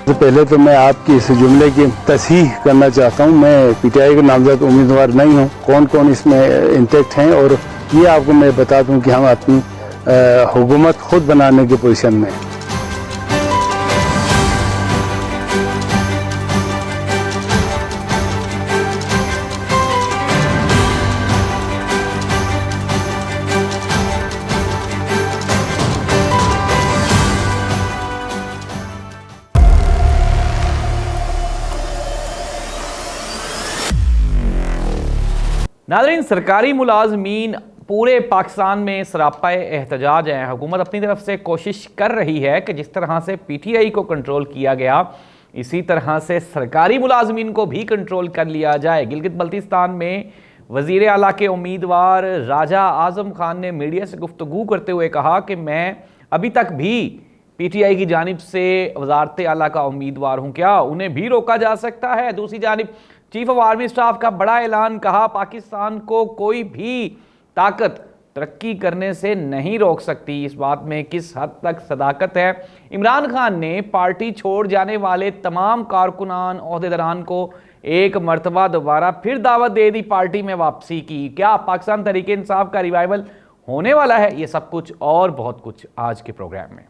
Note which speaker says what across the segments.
Speaker 1: सबसे पहले तो मैं आपकी इस जुमले की तस्हीह करना चाहता हूँ। मैं पीटीआई के नामजद उम्मीदवार नहीं हूँ। कौन कौन इसमें इंटेक्ट हैं और ये आपको मैं बता दूँ कि हम अपनी हुकूमत खुद बनाने की पोजीशन में हैं।
Speaker 2: नाज़रीन, सरकारी मुलाजमीन पूरे पाकिस्तान में सरापा एहतजाज हैं। हुकूमत अपनी तरफ से कोशिश कर रही है कि जिस तरह से पीटीआई को कंट्रोल किया गया, इसी तरह से सरकारी मुलाजमीन को भी कंट्रोल कर लिया जाए। गिलगित बल्तिस्तान में वज़ीर आला के उम्मीदवार राजा आज़म खान ने मीडिया से गुफ्तगू करते हुए कहा कि मैं अभी तक भी पीटीआई की जानिब से वज़ारत आला का उम्मीदवार हूँ, क्या उन्हें भी रोका जा सकता है? दूसरी जानिब चीफ ऑफ आर्मी स्टाफ का बड़ा ऐलान, कहा पाकिस्तान को कोई भी ताकत तरक्की करने से नहीं रोक सकती। इस बात में किस हद तक सदाकत है? इमरान खान ने पार्टी छोड़ जाने वाले तमाम कारकुनान ओहदेदारान को एक मरतबा दोबारा फिर दावत दे दी पार्टी में वापसी की। क्या पाकिस्तान तहरीक इंसाफ का रिवाइवल होने वाला है? ये सब कुछ और बहुत कुछ आज के प्रोग्राम में।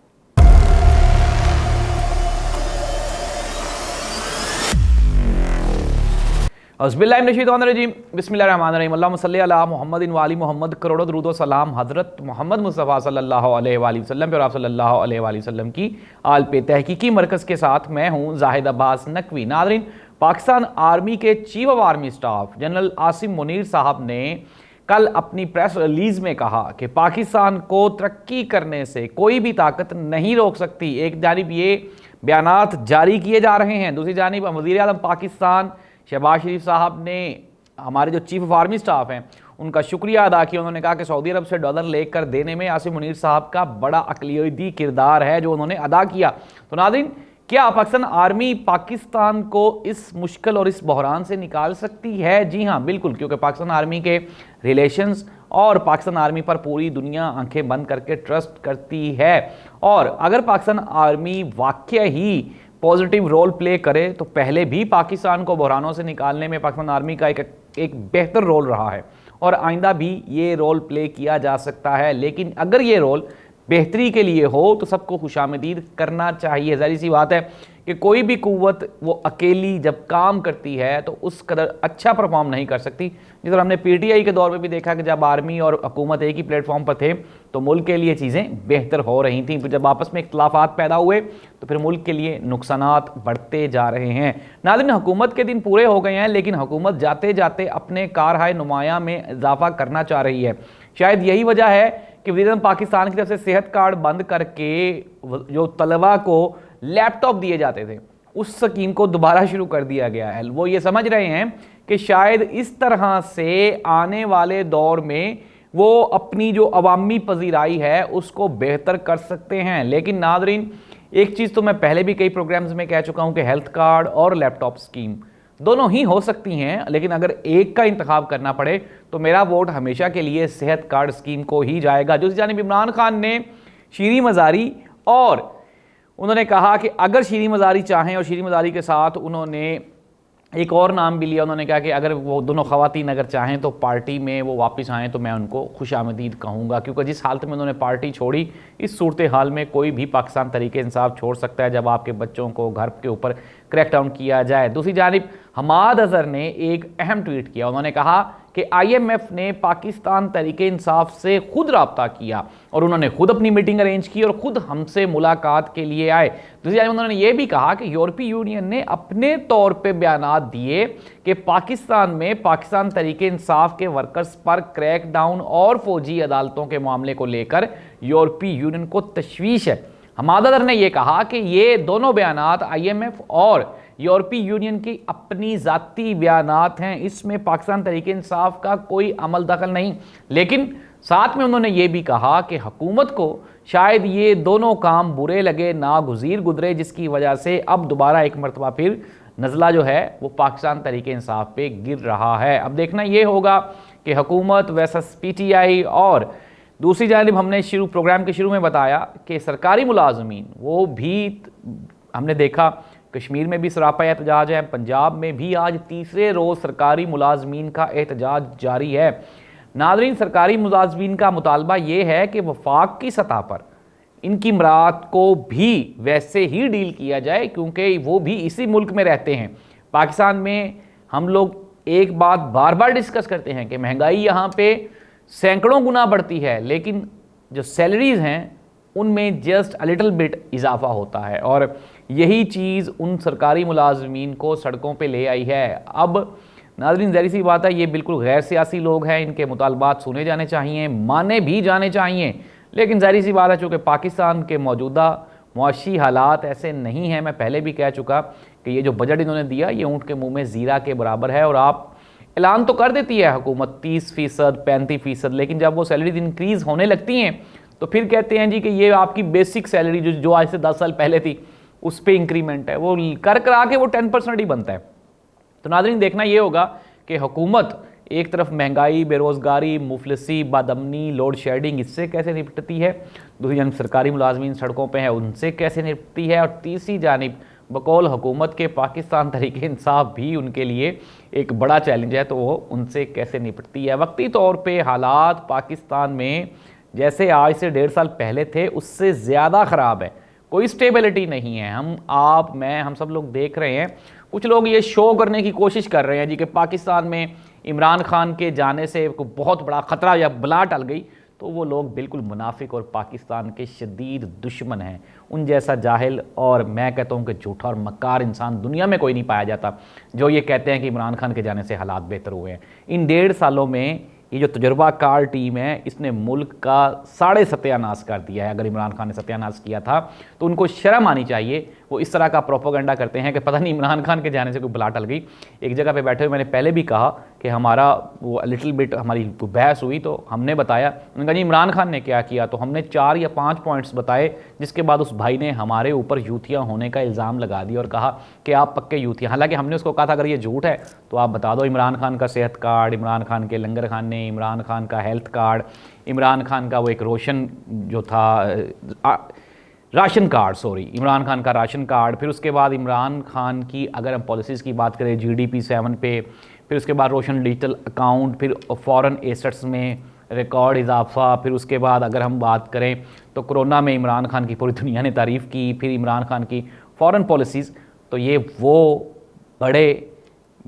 Speaker 2: बिस्मिल्लाहिर्रहमानिर्रहीम। अल्लाहुम्मा सल्ली अला मुहम्मदिन व आलि मुहम्मद। करोड़ों दुरूद व सलाम हज़रत मोहम्मद मुस्तफ़ा सल्लल्लाहु अलैहि वसल्लम पे और आप सल्लल्लाहु अलैहि वसल्लम की आल पे। तहकीकी मरकज़ के साथ मैं हूँ जाहिद अब्बास नकवी। नाज़रीन, पाकिस्तान आर्मी के chief of army staff general Asim Munir साहब ने कल अपनी प्रेस रिलीज़ में कहा कि पाकिस्तान को तरक्की करने से कोई भी ताकत नहीं रोक सकती। एक जानिब ये बयानात जारी किए जा रहे हैं, दूसरी जानिब वज़ीर आज़म पाकिस्तान शहबाज शरीफ साहब ने हमारे जो चीफ ऑफ आर्मी स्टाफ हैं उनका शुक्रिया अदा किया। उन्होंने कहा कि सऊदी अरब से डॉलर लेकर देने में आसिम मुनीर साहब का बड़ा अक़लियती किरदार है जो उन्होंने अदा किया। तो नाज़रीन, क्या पाकिस्तान आर्मी पाकिस्तान को इस मुश्किल और इस बहरान से निकाल सकती है? जी हाँ, बिल्कुल, क्योंकि पाकिस्तान आर्मी के रिलेशंस और पाकिस्तान आर्मी पर पूरी दुनिया आंखें बंद करके ट्रस्ट करती है। और अगर पाकिस्तान आर्मी वाकई ही पॉजिटिव रोल प्ले करे तो पहले भी पाकिस्तान को बहरानों से निकालने में पाकिस्तान आर्मी का एक बेहतर रोल रहा है और आइंदा भी ये रोल प्ले किया जा सकता है। लेकिन अगर ये रोल बेहतरी के लिए हो तो सबको खुशामदीद करना चाहिए। ज़ाहिर सी बात है कि कोई भी कुव्वत वो अकेली जब काम करती है तो उस कदर अच्छा परफॉर्म नहीं कर सकती। जिस तरह हमने पीटीआई के दौर पे भी देखा कि जब आर्मी और हुकूमत एक ही प्लेटफॉर्म पर थे तो मुल्क के लिए चीज़ें बेहतर हो रही थी, फिर जब आपस में इख्तलाफात पैदा हुए तो फिर मुल्क के लिए नुकसानात बढ़ते जा रहे हैं। नाज़रीन, हुकूमत के दिन पूरे हो गए हैं, लेकिन हुकूमत जाते जाते अपने कारहाय नुमाया में इजाफा करना चाह रही है। शायद यही वजह है कि वज़ीर-ए-आज़म पाकिस्तान की तरफ से सेहत कार्ड बंद करके जो तलबा को लैपटॉप दिए जाते थे उस स्कीम को दोबारा शुरू कर दिया गया है। वो ये समझ रहे हैं कि शायद इस तरह से आने वाले दौर में वो अपनी जो अवामी पजीराई है उसको बेहतर कर सकते हैं। लेकिन नाज़रीन, एक चीज़ तो मैं पहले भी कई प्रोग्राम्स में कह चुका हूँ कि हेल्थ कार्ड और लैपटॉप स्कीम दोनों ही हो सकती हैं, लेकिन अगर एक का इंतखाब करना पड़े तो मेरा वोट हमेशा के लिए सेहत कार्ड स्कीम को ही जाएगा। दूसरी जानिब इमरान खान ने शीरी मज़ारी और उन्होंने कहा कि अगर शीरी मज़ारी चाहें, और शीरी मज़ारी के साथ उन्होंने एक और नाम भी लिया। उन्होंने कहा कि अगर वो दोनों ख़वातीन अगर चाहें तो पार्टी में वो वापस आएँ तो मैं उनको खुशामदीद कहूँगा, क्योंकि जिस हालत में उन्होंने पार्टी छोड़ी इस सूरत हाल में कोई भी पाकिस्तान तरीके इंसाफ छोड़ सकता है जब आपके बच्चों को घर के ऊपर क्रैकडाउन किया जाए। दूसरी जानिब हमाद अज़हर ने एक अहम ट्वीट किया। उन्होंने कहा कि IMF ने पाकिस्तान तरीके इंसाफ से खुद रब्ता किया और उन्होंने खुद अपनी मीटिंग अरेंज की और खुद हमसे मुलाकात के लिए आए। दूसरी जानिब उन्होंने ये भी कहा कि यूरोपीय यूनियन ने अपने तौर पे बयानात दिए कि पाकिस्तान में पाकिस्तान तरीके इंसाफ के वर्कर्स पर क्रैकडाउन और फौजी अदालतों के मामले को लेकर यूरोपीय यूनियन को तशवीश है। हमाद अज़हर ने यह कहा कि ये दोनों बयानात IMF और यूरोपीय यूनियन की अपनी ज़ाती बयानात हैं, इसमें पाकिस्तान तरीके इंसाफ का कोई अमल दखल नहीं। लेकिन साथ में उन्होंने ये भी कहा कि हुकूमत को शायद ये दोनों काम बुरे लगे, नागुज़ीर गुजरे, जिसकी वजह से अब दोबारा एक मरतबा फिर नज़ला जो है वो पाकिस्तान तरीके इंसाफ पे गिर रहा है। अब देखना ये होगा कि हुकूमत वर्सेस PTI। और दूसरी जानिब हमने प्रोग्राम के शुरू में बताया कि सरकारी मुलाजमीन वो भी हमने देखा कश्मीर में भी सरापा एहतजाज है, पंजाब में भी आज तीसरे रोज़ सरकारी मुलाजमीन का एहतजाज जारी है। नाज़रीन, सरकारी मुलाजमीन का मुतालबा ये है कि वफाक की सतह पर इनकी मरात को भी वैसे ही डील किया जाए, क्योंकि वो भी इसी मुल्क में रहते हैं। पाकिस्तान में हम लोग एक बात बार बार डिस्कस करते हैं कि महंगाई यहाँ पे सैकड़ों गुना बढ़ती है, लेकिन जो सैलरीज हैं उनमें जस्ट अ लिटिल बिट इजाफा होता है, और यही चीज़ उन सरकारी मुलाजमीन को सड़कों पे ले आई है। अब नाज़रीन, ज़ाहिर सी बात है, ये बिल्कुल गैर सियासी लोग हैं, इनके मुतालबात सुने जाने चाहिए, माने भी जाने चाहिए, लेकिन ज़ाहिर सी बात है चूँकि पाकिस्तान के मौजूदा मुआशी हालात ऐसे नहीं हैं। मैं पहले भी कह चुका कि ये जो बजट इन्होंने दिया ये ऊँट के मुँह में ज़ीरा के बराबर है, और आप ऐलान तो कर देती है हुकूमत 30%, 35%, लेकिन जब वो सैलरीज इंक्रीज़ होने लगती हैं तो फिर कहते हैं जी कि ये आपकी बेसिक सैलरी जो आज से 10 साल पहले थी उस पर इंक्रीमेंट है, वो कर करा के वो 10% ही बनता है। तो नाज़रीन, देखना ये होगा कि हुकूमत एक तरफ महंगाई, बेरोज़गारी, मुफलिसी, बदअमनी, लोड शेडिंग, इससे कैसे निपटती है, दूसरी जानब सरकारी मुलाजमीन सड़कों पे है उनसे कैसे निपटती है, और तीसरी जानिब बकौल हुकूमत के पाकिस्तान तहरीक इंसाफ भी उनके लिए एक बड़ा चैलेंज है, तो वो उनसे कैसे निपटती है। वक्ती तौर पे हालात पाकिस्तान में जैसे आज से 1.5 साल पहले थे उससे ज़्यादा ख़राब है, कोई स्टेबिलिटी नहीं है। हम सब लोग देख रहे हैं, कुछ लोग ये शो करने की कोशिश कर रहे हैं जी कि पाकिस्तान में इमरान खान के जाने से कोई बहुत बड़ा ख़तरा या बला टल गई, तो वो लोग बिल्कुल मुनाफिक और पाकिस्तान के शदीद दुश्मन हैं। उन जैसा जाहिल और मैं कहता हूँ कि झूठा और मक्कार इंसान दुनिया में कोई नहीं पाया जाता जो ये कहते हैं कि इमरान खान के जाने से हालात बेहतर हुए हैं। इन 1.5 सालों में ये जो तजुर्बाकार टीम है इसने मुल्क का साढ़े सत्यानाश कर दिया है। अगर इमरान खान ने सत्यानाश किया था तो उनको शर्म आनी चाहिए। वो इस तरह का प्रोपोगंडा करते हैं कि पता नहीं इमरान खान के जाने से कोई बला टल गई। एक जगह पे बैठे हुए मैंने पहले भी कहा कि हमारा वो लिटिल बिट हमारी बहस हुई तो हमने बताया, उन्होंने कहा जी इमरान खान ने क्या किया, तो हमने 4 या 5 पॉइंट्स बताए, जिसके बाद उस भाई ने हमारे ऊपर यूथिया होने का इल्ज़ाम लगा दिया और कहा कि आप पक्के यूथिया। हालांकि हमने उसको कहा था अगर ये झूठ है तो आप बता दो, इमरान खान का सेहत कार्ड, इमरान खान के लंगर खाने, इमरान खान का हेल्थ कार्ड, इमरान खान का वो एक रोशन जो था राशन कार्ड, इमरान खान का राशन कार्ड, फिर उसके बाद इमरान खान की अगर हम पॉलिसीज़ की बात करें GDP 7 पे, फिर उसके बाद रोशन डिजिटल अकाउंट, फिर फॉरेन एसेट्स में रिकॉर्ड इजाफा, फिर उसके बाद अगर हम बात करें तो कोरोना में इमरान खान की पूरी दुनिया ने तारीफ़ की, फिर इमरान खान की फॉरेन पॉलिसीज़। तो ये वो बड़े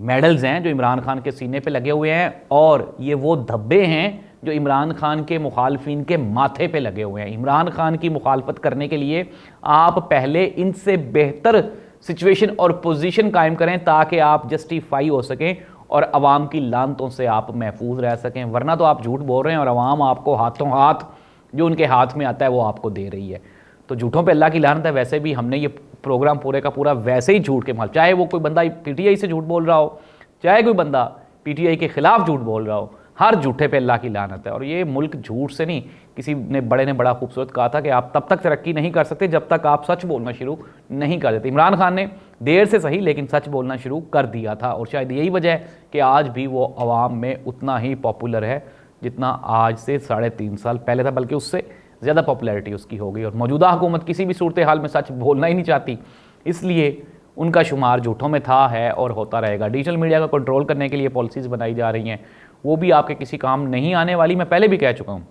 Speaker 2: मेडल्स हैं जो इमरान खान के सीने पे लगे हुए हैं और ये वो धब्बे हैं जो इमरान खान के मुखालफिन के माथे पे लगे हुए हैं। इमरान खान की मुखालफत करने के लिए आप पहले इनसे बेहतर सिचुएशन और पोजीशन कायम करें ताकि आप जस्टिफाई हो सकें और अवाम की लानतों से आप महफूज रह सकें, वरना तो आप झूठ बोल रहे हैं और अवाम आपको हाथों हाथ जो उनके हाथ में आता है वो आपको दे रही है। तो झूठों पे अल्लाह की लानत है। वैसे भी हमने ये प्रोग्राम पूरे का पूरा वैसे ही झूठ के माल, चाहे वो कोई बंदा PTI से झूठ बोल रहा हो, चाहे कोई बंदा PTI के खिलाफ झूठ बोल रहा हो, हर झूठे पे अल्लाह की लानत है। और ये मुल्क झूठ से नहीं, किसी ने बड़ा खूबसूरत कहा था कि आप तब तक तरक्की नहीं कर सकते जब तक आप सच बोलना शुरू नहीं कर देते। इमरान खान ने देर से सही लेकिन सच बोलना शुरू कर दिया था और शायद यही वजह है कि आज भी वो अवाम में उतना ही पॉपुलर है जितना आज से 3.5 साल पहले था, बल्कि उससे ज़्यादा पॉपुलैरिटी उसकी हो गई। और मौजूदा हुकूमत किसी भी सूरत हाल में सच बोलना ही नहीं चाहती, इसलिए उनका शुमार झूठों में था, है और होता रहेगा। डिजिटल मीडिया को कंट्रोल करने के लिए पॉलिसीज़ बनाई जा रही हैं, वो भी आपके किसी काम नहीं आने वाली। मैं पहले भी कह चुका हूँ,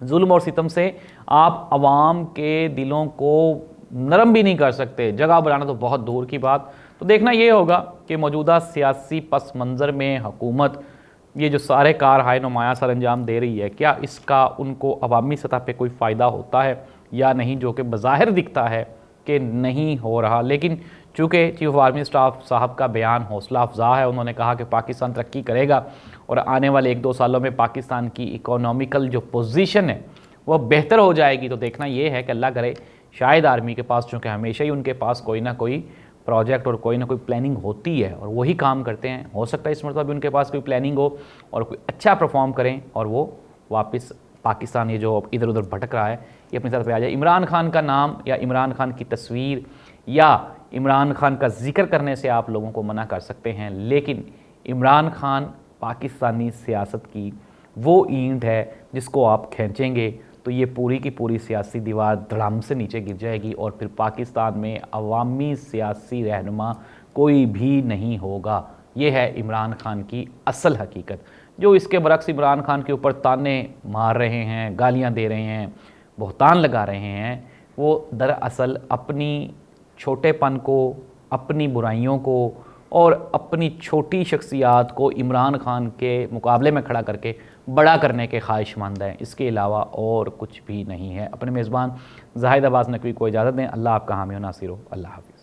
Speaker 2: जुल्म और सितम से आप अवाम के दिलों को नरम भी नहीं कर सकते, जगह बनाना तो बहुत दूर की बात। तो देखना ये होगा कि मौजूदा सियासी पस मंज़र में हुकूमत ये जो सारे कार हाय नुमाया सर अंजाम दे रही है, क्या इसका उनको अवामी सतह पे कोई फ़ायदा होता है या नहीं, जो कि बज़ाहिर दिखता है कि नहीं हो रहा। लेकिन चूँकि चीफ ऑफ आर्मी स्टाफ साहब का बयान हौसला अफजा है, उन्होंने कहा कि पाकिस्तान तरक्की करेगा और आने वाले 1-2 सालों में पाकिस्तान की इकोनॉमिकल जो पोजीशन है वह बेहतर हो जाएगी। तो देखना ये है कि अल्लाह करे शायद आर्मी के पास, चूँकि हमेशा ही उनके पास कोई ना कोई प्रोजेक्ट और कोई ना कोई प्लानिंग होती है और वही काम करते हैं, हो सकता है इस मरतबा भी उनके पास कोई प्लानिंग हो और कोई अच्छा परफॉर्म करें और वो वापस पाकिस्तान ये जो इधर उधर भटक रहा है ये अपनी तरफ पे आ जाए। इमरान खान का नाम या इमरान खान की तस्वीर या इमरान खान का जिक्र करने से आप लोगों को मना कर सकते हैं, लेकिन इमरान खान पाकिस्तानी सियासत की वो ईंट है जिसको आप खींचेंगे तो ये पूरी की पूरी सियासी दीवार धड़ाम से नीचे गिर जाएगी और फिर पाकिस्तान में अवामी सियासी रहनुमा कोई भी नहीं होगा। ये है इमरान खान की असल हकीकत। जो इसके बरक्स इमरान खान के ऊपर ताने मार रहे हैं, गालियां दे रहे हैं, बहतान लगा रहे हैं, वो दरअसल अपनी छोटेपन को, अपनी बुराइयों को और अपनी छोटी शख्सियात को इमरान खान के मुकाबले में खड़ा करके बड़ा करने के ख्वाहिशमंद हैं। इसके अलावा और कुछ भी नहीं है। अपने मेज़बान ज़ाहिद अब्बास नकवी को इजाज़त दें। अल्लाह आपका हामी व नासिर हो। अल्लाह हाफ़िज़।